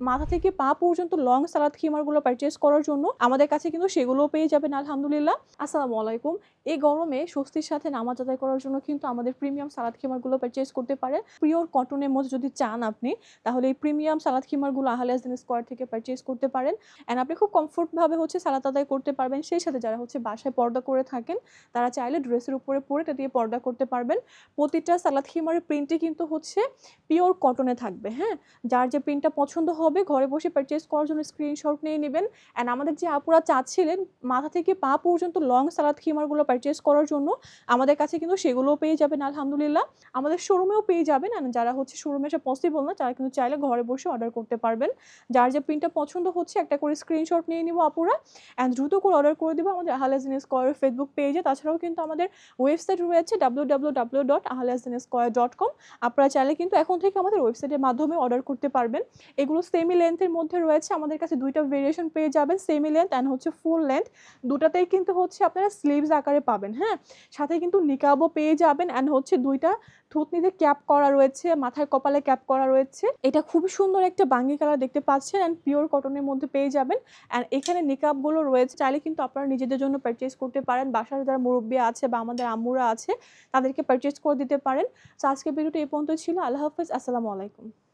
মাথা থেকে পা পর্যন্ত লং সালাদ খিমারগুলো পারচেজ করার জন্য আমাদের কাছে কিন্তু সেগুলোও পেয়ে যাবেন আলহামদুলিল্লাহ। আসসালামু আলাইকুম। এই গরমে স্বস্তির সাথে নামাজ আদায় করার জন্য কিন্তু আমাদের প্রিমিয়াম সালাদ খিমারগুলো পারচেজ করতে পারেন। পিওর কটনের মধ্যে যদি চান আপনি, তাহলে এই প্রিমিয়াম সালাদ খিমারগুলো আহলে হাদিস স্কয়ার থেকে পারচেজ করতে পারেন। অ্যান্ড আপনি খুব কমফোর্টভাবে সালাত আদায় করতে পারবেন। সেই সাথে যারা বাসায় পর্দা করে থাকেন, তারা চাইলে ড্রেসের উপরে পরে এটা দিয়ে পর্দা করতে পারবেন। প্রতিটা সালাদ খিমারের প্রিন্টই কিন্তু পিওর কটনে থাকবে। হ্যাঁ, যার যে প্রিন্টটা পছন্দ হবে ঘরে বসে পারচেজ করার জন্য স্ক্রিনশট নিয়ে নেবেন। অ্যান্ড আমাদের যে আপুরা চাচ্ছিলেন মাথা থেকে পা পর্যন্ত লং সালাদ খিমারগুলো পারচেজ করার জন্য, আমাদের কাছে কিন্তু সেগুলোও পেয়ে যাবেন আলহামদুলিল্লাহ। আমাদের শোরুমেও পেয়ে যাবেন। অ্যান্ড যারা শোরুমে আসা পসিবল না, তারা কিন্তু চাইলে ঘরে বসে অর্ডার করতে পারবেন। যার যে প্রিন্টটা পছন্দ হচ্ছে একটা করে স্ক্রিনশট নিয়ে নিব আপুরা, অ্যান্ড দ্রুত করে অর্ডার করে দেবো আমাদের আহলে হাদিস স্কয়ার ফেসবুক পেজে। তাছাড়াও কিন্তু আমাদের ওয়েবসাইট রয়েছে www.ahlehaদিসস্কয়ার.com। আপনারা চাইলে কিন্তু এখন থেকে আমাদের ওয়েবসাইটের মাধ্যমে অর্ডার করতে পারবেন। এগুলো সেমি লেন্থের মধ্যে রয়েছে। আমাদের কাছে দুইটা ভেরিয়েশন পেয়ে যাবেন, semi length and full length. দুটাতেই কিন্তু আপনারা স্লিভস আকারে পাবেন। হ্যাঁ, সাথে কিন্তু নিকাবও পেয়ে যাবেন। অ্যান্ড দুইটা থুতনিতে ক্যাপ করা রয়েছে, মাথায় কপালে ক্যাপ করা রয়েছে। এটা খুবই সুন্দর একটা বাঙ্গি কালার দেখতে পাচ্ছেন, অ্যান্ড পিওর কটনের মধ্যে পেয়ে যাবেন। অ্যান্ড এখানে নিকাবগুলো রয়েছে, চাইলে কিন্তু আপনারা নিজেদের জন্য পারচেজ করতে পারেন। বাসার যারা মুরব্বী আছে বা আমাদের আম্মুরা আছে, তাদেরকে পারচেজ করে দিতে পারেন। তো আজকের ভিডিওটা এই পর্যন্ত ছিল। আল্লাহ হাফেজ, আসসালামু আলাইকুম।